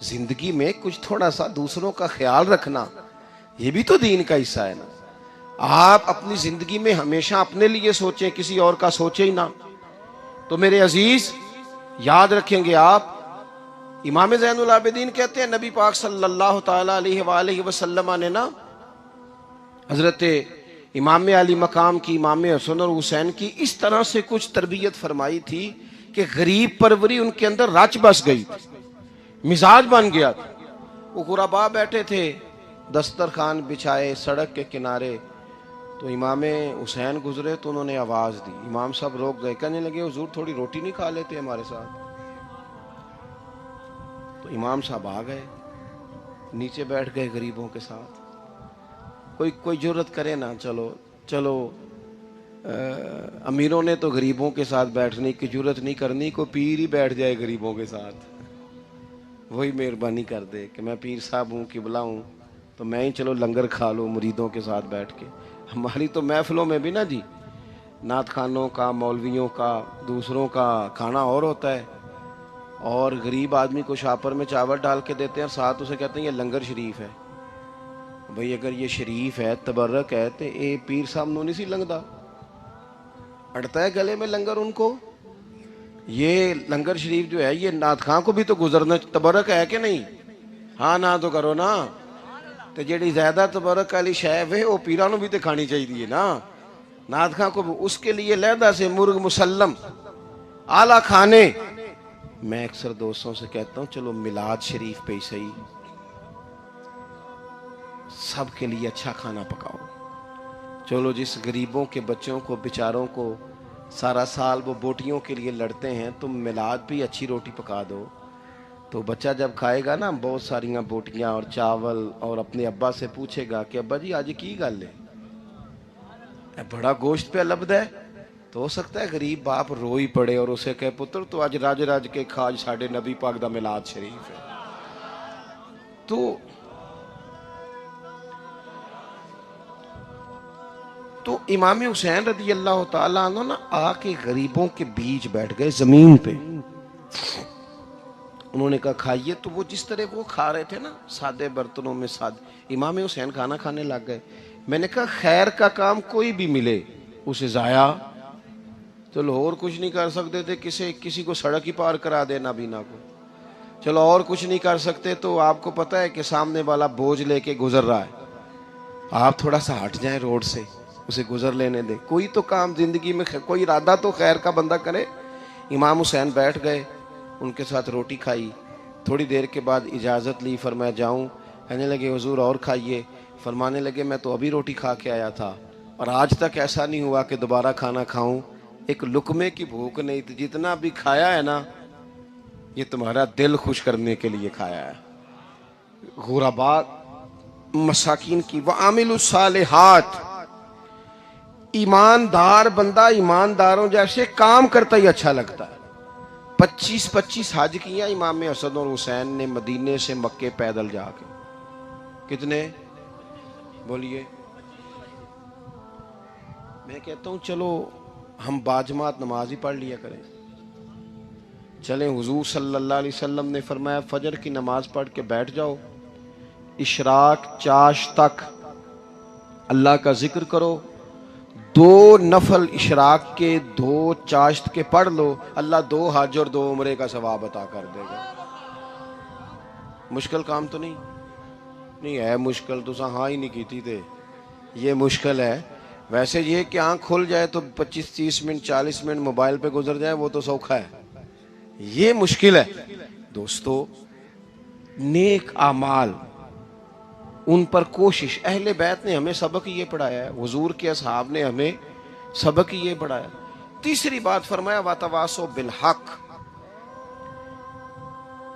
जिंदगी में कुछ थोड़ा सा दूसरों का ख्याल रखना, ये भी तो दीन का हिस्सा है ना। आप अपनी जिंदगी में हमेशा अपने लिए सोचें, किसी और का सोचे ही ना। तो मेरे अजीज, याद रखेंगे आप, इमाम ज़ैनुल आबिदीन कहते हैं नबी पाक सल्लल्लाहु ताला अलैहि वसल्लम ने ना हजरत इमाम अली मकाम की, इमाम हसन और हुसैन की इस तरह से कुछ तरबियत फरमाई थी कि गरीब परवरी उनके अंदर रच बस गई, मिजाज बन गया था। वो गुरबा बैठे थे, दस्तरखान बिछाए सड़क के किनारे, तो इमाम हुसैन गुजरे तो उन्होंने आवाज दी। इमाम साहब रोक गए, कहने लगे हुजूर थोड़ी रोटी नहीं खा लेते हमारे साथ। तो इमाम साहब आ गए, नीचे बैठ गए गरीबों के साथ। कोई जुर्रत करे ना, चलो चलो अमीरों ने तो गरीबों के साथ बैठने की जुर्रत नहीं करनी, कोई पीर ही बैठ जाए गरीबों के साथ, वही मेहरबानी कर दे कि मैं पीर साहब हूँ, किबला हूँ, तो मैं ही चलो लंगर खा लूँ मुरीदों के साथ बैठ के। हमारी तो महफिलों में भी ना जी, नात खानों का, मौलवियों का, दूसरों का खाना और होता है, और गरीब आदमी को शापर में चावल डाल के देते हैं और साथ उसे कहते हैं ये लंगर शरीफ है। भाई अगर ये शरीफ है, तबर्रक है, तो ये पीर साहब नो नहीं सी लंगदा, अड़ता है गले में लंगर उनको। ये लंगर शरीफ जो है, ये नात खां को भी तो गुजरना, तबर्रक है कि नहीं? हाँ ना तो करो ना। तो जी ज्यादा तबर्रक वाली शय वे वो पीरा भी तो खानी चाहिए ना, नात खां को भी। उसके लिए लहदा से मुर्ग मुसल्लम आला खाने। मैं अक्सर दोस्तों से कहता हूँ चलो मिलाद शरीफ पे ही सही, सबके लिए अच्छा खाना पकाओ। चलो जिस गरीबों के बच्चों को, बेचारों को सारा साल वो बोटियों के लिए लड़ते हैं, तुम मिलाद भी अच्छी रोटी पका दो, तो बच्चा जब खाएगा ना बहुत सारियां बोटियां और चावल, और अपने अब्बा से पूछेगा कि अब्बा जी आज की गल है, बड़ा गोश्त पे लब्ध है। तो हो सकता है गरीब बाप रो ही पड़े और उसे कहे पुत्र तो आज राज राज के खाज साढ़े नबी पाक दा मिलाद शरीफ है। तो इमाम हुसैन रदी अल्लाह तआला अन्हु ना आके गरीबों के बीच बैठ गए जमीन पे। उन्होंने कहा खाइए। तो वो जिस तरह वो खा रहे थे ना, सादे बर्तनों में सादे, इमाम हुसैन खाना खाने लग गए। मैंने कहा खैर का काम कोई भी मिले उसे जाया, चलो और कुछ नहीं कर सकते थे, किसी को सड़क ही पार करा देना बीना को, चलो और कुछ नहीं कर सकते, तो आपको पता है कि सामने वाला बोझ लेके गुजर रहा है, आप थोड़ा सा हट जाएं रोड से, उसे गुजर लेने दें। कोई तो काम जिंदगी में, कोई इरादा तो खैर का बंदा करे। इमाम हुसैन बैठ गए, उनके साथ रोटी खाई। थोड़ी देर के बाद इजाज़त ली, फरमाया जाऊं? कहने लगे हुजूर और खाइए। फरमाने लगे मैं तो अभी रोटी खा के आया था और आज तक ऐसा नहीं हुआ कि दोबारा खाना खाऊं, एक लुकमे की भूख नहीं थी, जितना भी खाया है ना ये तुम्हारा दिल खुश करने के लिए खाया है। गुरबा मसाकिन की व आमिलुस सालिहात, ईमानदार बंदा ईमानदारों जैसे काम करता ही अच्छा लगता है। 25-25 हज किया इमाम हसन और हुसैन ने मदीने से मक्के पैदल जाके। कितने बोलिए? मैं कहता हूं चलो हम बाजमात नमाज ही पढ़ लिया करें। चलें, हुजूर सल्लल्लाहु अलैहि वसल्लम ने फरमाया फजर की नमाज पढ़ के बैठ जाओ, इशराक चाश तक अल्लाह का जिक्र करो, 2 नफल इशराक के 2 चाश्त के पढ़ लो, अल्लाह 2 हज और 2 उम्रे का सवाब अता कर देगा। मुश्किल काम तो नहीं है। मुश्किल तो हाँ ही नहीं की थी थे, ये मुश्किल है। वैसे ये कि आँख खुल जाए तो 25-30 मिनट 40 मिनट मोबाइल पे गुजर जाए वो तो सौखा है, ये मुश्किल है। दोस्तों नेक आमाल, उन पर कोशिश, अहले बैत ने हमें सबक ये पढ़ाया है, हुजूर के असहाब ने हमें सबक ये पढ़ाया। तीसरी बात फरमाया वातवासो बिल हक,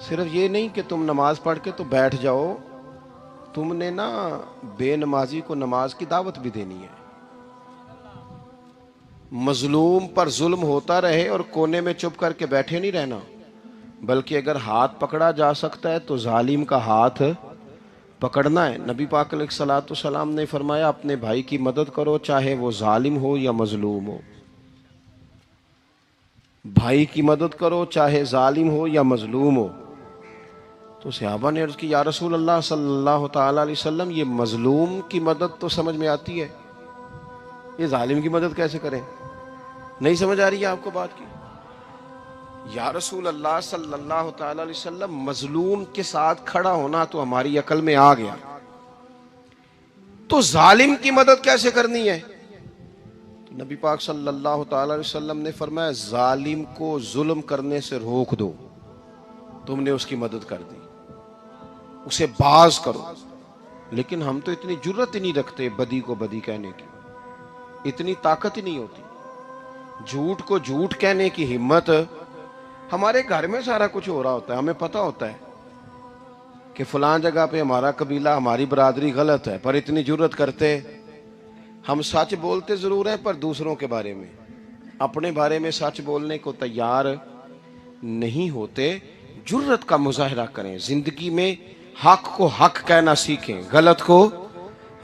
सिर्फ ये नहीं कि तुम नमाज पढ़ के तो बैठ जाओ, तुमने ना बेनमाजी को नमाज की दावत भी देनी है। मजलूम पर जुल्म होता रहे और कोने में चुप करके बैठे नहीं रहना, बल्कि अगर हाथ पकड़ा जा सकता है तो जालिम का हाथ पकड़ना है। नबी पाक अलैहिस्सलातु सलाम ने फरमाया अपने भाई की मदद करो, चाहे वो जालिम हो या मजलूम हो। भाई की मदद करो चाहे जालिम हो या मजलूम हो। तो सहाबा ने अर्ज की, या रसूल अल्लाह सल्लल्लाहु ताला अलैहि वसल्लम, ये मजलूम की मदद तो समझ में आती है, ये जालिम की मदद कैसे करें? नहीं समझ आ रही है आपको बात की? या रसूल अल्लाह सल्लल्लाहु ताला अलैहि वसल्लम, मजलूम के साथ खड़ा होना तो हमारी अकल में आ गया, तो जालिम की मदद कैसे करनी है? तो नबी पाक सल्लल्लाहु ताला अलैहि वसल्लम ने फरमाया, जालिम को जुल्म करने से रोक दो, तुमने उसकी मदद कर दी, उसे बाज करो। लेकिन हम तो इतनी जुर्रत ही नहीं रखते बदी को बदी कहने की, इतनी ताकत ही नहीं होती। झूठ को झूठ कहने की हिम्मत, हमारे घर में सारा कुछ हो रहा होता है, हमें पता होता है कि फलां जगह पे हमारा कबीला, हमारी बरादरी गलत है, पर इतनी जुर्रत करते, हम सच बोलते जरूर हैं पर दूसरों के बारे में, अपने बारे में सच बोलने को तैयार नहीं होते। जुर्रत का मुजाहरा करें, जिंदगी में हक को हक कहना सीखें, गलत को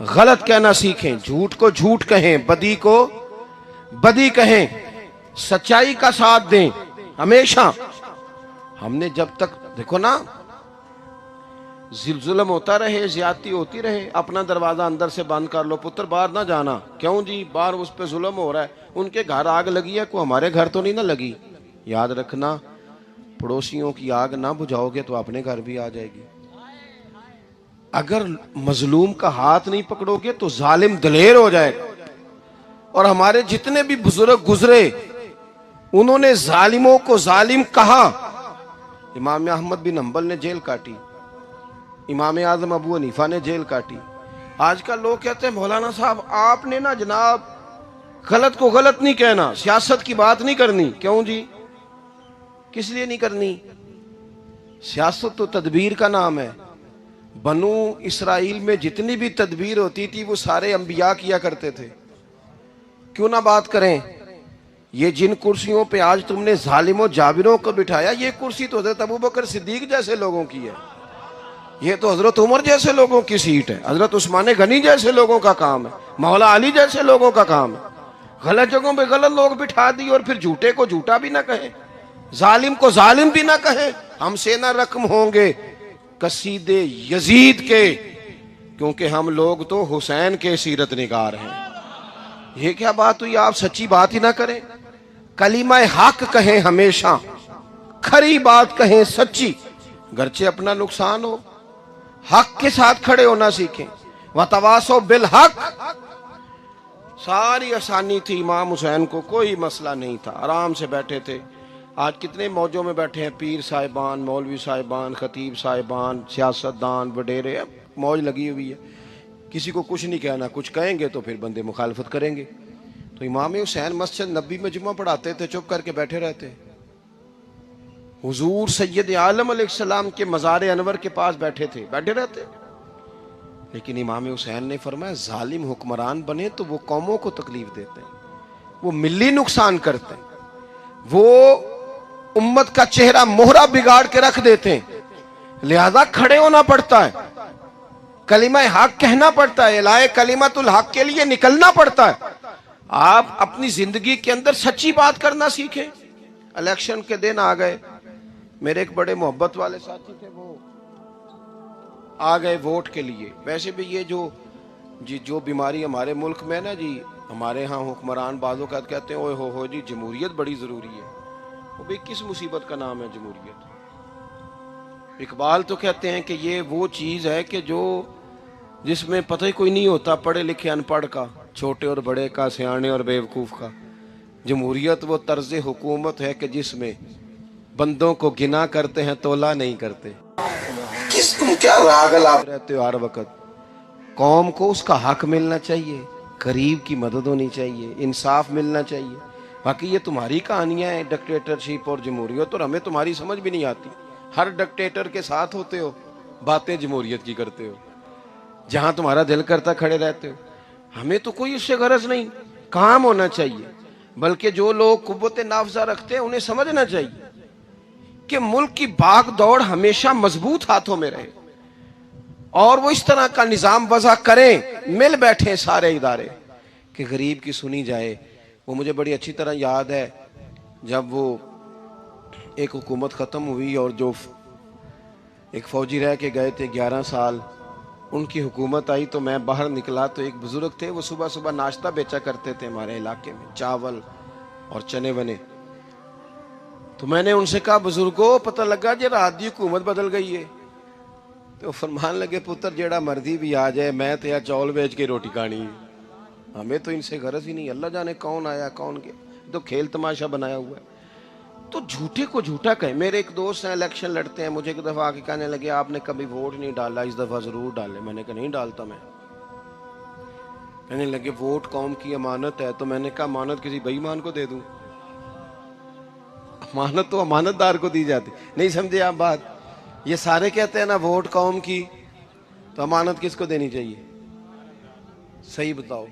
गलत कहना सीखें, झूठ को झूठ कहें, बदी को बदी कहें, सच्चाई का साथ दें हमेशा। हमने जब तक, देखो ना, जुल्म होता रहे, ज्यादती होती रहे, अपना दरवाजा अंदर से बंद कर लो, पुत्र बाहर ना जाना। क्यों जी? बाहर उस पे जुल्म हो रहा है, उनके घर आग लगी है, कोई हमारे घर तो नहीं ना लगी। याद रखना, पड़ोसियों की आग ना बुझाओगे तो अपने घर भी आ जाएगी। अगर मजलूम का हाथ नहीं पकड़ोगे तो जालिम दलेर हो जाएगा। और हमारे जितने भी बुजुर्ग गुजरे, उन्होंने जालिमों को जालिम कहा। इमाम अहमद बिन हंबल ने जेल काटी, इमाम आजम अबू हनीफा ने जेल काटी। आजकल लोग कहते हैं, मौलाना साहब आपने ना जनाब गलत को गलत नहीं कहना, सियासत की बात नहीं करनी। क्यों जी? किस लिए नहीं करनी? सियासत तो तदबीर का नाम है। बनु इसराइल में जितनी भी तदबीर होती थी वो सारे अंबिया किया करते थे। क्यों ना बात करें? ये जिन कुर्सियों पे आज तुमने जालिमों जाबिरों को बिठाया, ये कुर्सी तो हजरत अबू बकर सिद्दीक जैसे लोगों की है, ये तो हजरत उमर जैसे लोगों की सीट है, हजरत उस्मान गनी जैसे लोगों का काम है, मौला अली जैसे लोगों का काम है। गलत जगहों पे गलत लोग बिठा दिए और फिर झूठे को झूठा भी ना कहे, जालिम को जालिम भी ना कहे। हमसे ना रकम होंगे कसीदे यजीद के, क्योंकि हम लोग तो हुसैन के सीरत निगार हैं। ये क्या बात हुई? आप सच्ची बात ही ना करें, कलीमा हक कहें, हमेशा खरी बात कहें, सच्ची, गरचे अपना नुकसान हो, हक के साथ खड़े होना सीखें। वतवासो बिल हक, सारी आसानी थी इमाम हुसैन को, कोई मसला नहीं था, आराम से बैठे थे। आज कितने मौजों में बैठे हैं, पीर साहिबान, मौलवी साहिबान, खतीब साहिबान, सियासतदान, वडेरे, मौज लगी हुई है। किसी को कुछ नहीं कहना, कुछ कहेंगे तो फिर बंदे मुखालफत करेंगे। तो इमाम हुसैन मस्जिद नबी में जुम्मा पढ़ाते थे, चुप करके बैठे रहते। हुजूर सैयद आलम अलैहिस्सलाम के मज़ार अनवर के पास बैठे थे, बैठे रहते। लेकिन इमाम हुसैन ने फरमाया, जालिम हुक्मरान बने तो वो कौमों को तकलीफ देते हैं, वो मिली नुकसान करते हैं, वो उम्मत का चेहरा मोहरा बिगाड़ के रख देते हैं। लिहाजा खड़े होना पड़ता है, कलिमा हक कहना पड़ता है, इलाए कलिमतुल हक के लिए निकलना पड़ता है। आप अपनी जिंदगी के अंदर सच्ची बात करना सीखें। इलेक्शन के दिन आ गए, मेरे एक बड़े मोहब्बत वाले साथी थे, वो आ गए वोट के लिए। वैसे भी ये जो बीमारी हमारे मुल्क में ना जी, हमारे यहाँ हुक्मरान बाजों का कहते हैं, ओए हो जी जमहूरियत बड़ी जरूरी है। वो भी किस मुसीबत का नाम है जमहूरियत? इकबाल तो कहते हैं कि ये वो चीज है कि जो जिसमें पता ही कोई नहीं होता, पढ़े लिखे अनपढ़ का, छोटे और बड़े का, सियाने और बेवकूफ का। जमहूरियत वो तर्ज हुकूमत है कि जिसमें बंदों को गिना करते हैं, तोला नहीं करते। किस तुम क्या रागल आप रहते हो हर वक्त? कौम को उसका हक मिलना चाहिए, गरीब की मदद होनी चाहिए, इंसाफ मिलना चाहिए। बाकी ये तुम्हारी कहानियां हैं डिक्टेटरशिप और जमहूरियत, और हमें तुम्हारी समझ भी नहीं आती। हर डिक्टेटर के साथ होते हो, बातें जमहूरियत की करते हो, जहां तुम्हारा दिल करता खड़े रहते हो। हमें तो कोई इससे गरज नहीं, काम होना चाहिए। बल्कि जो लोग कुव्वत नाफजा रखते हैं उन्हें समझना चाहिए कि मुल्क की भाग दौड़ हमेशा मजबूत हाथों में रहे, और वो इस तरह का निजाम वज़ा करें, मिल बैठे सारे इदारे, कि गरीब की सुनी जाए। वो मुझे बड़ी अच्छी तरह याद है, जब वो एक हुकूमत ख़त्म हुई और जो एक फौजी रह के गए थे 11 साल, उनकी हुकूमत आई तो मैं बाहर निकला तो एक बुजुर्ग थे, वो सुबह सुबह नाश्ता बेचा करते थे हमारे इलाके में, चावल और चने बने। तो मैंने उनसे कहा, बुजुर्गो पता लगा जे रात की हुकूमत बदल गई है। तो फरमान लगे, पुत्र जेड़ा मर्जी भी आ जाए, मैं तो यार चौल बेच के रोटी खानी है, हमें तो इनसे गरज ही नहीं। अल्लाह जाने कौन आया कौन गया, तो खेल तमाशा बनाया हुआ है। तो झूठे को झूठा कहे। मेरे एक दोस्त हैं, इलेक्शन लड़ते हैं, मुझे एक दफा आके कहने लगे, आपने कभी वोट नहीं डाला, इस दफा जरूर डाले। मैंने कहा नहीं डालता मैं। कहने लगे वोट कौम की अमानत है। तो मैंने कहा अमानत किसी बेईमान को दे दूं? अमानत तो अमानतदार को दी जाती। नहीं समझे आप बात? ये सारे कहते हैं ना वोट कौम की, तो अमानत किसको देनी चाहिए? सही बताओ।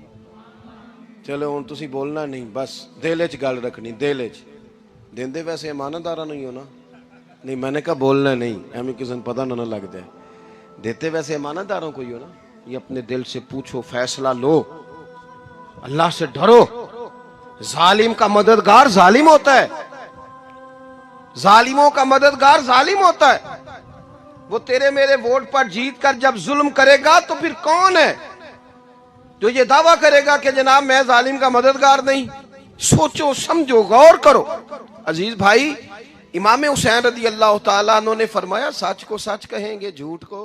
चलो हुण तुसी बोलना नहीं, बस दिल च गल रखनी, दिल च। देंदे वैसे इमानतदारा नहीं हो ना? नहीं, मैंने कहा बोलना नहीं, एवं किसी ने पता ना लग जाए। देते वैसे ईमानदारों को ही हो ना? ये अपने दिल से पूछो, फैसला लो, अल्लाह से डरो। जालिम का मददगार जालिम होता है, जालिमों का मददगार जालिम होता है। वो तेरे मेरे वोट पर जीत कर जब जुल्म करेगा तो फिर कौन है जो ये दावा करेगा कि जनाब मैं जालिम का मददगार नहीं? सोचो, समझो, गौर करो। अजीज भाई, इमाम हुसैन रदी अल्लाह तआला अन्हु ने फरमाया, सच को सच कहेंगे, झूठ को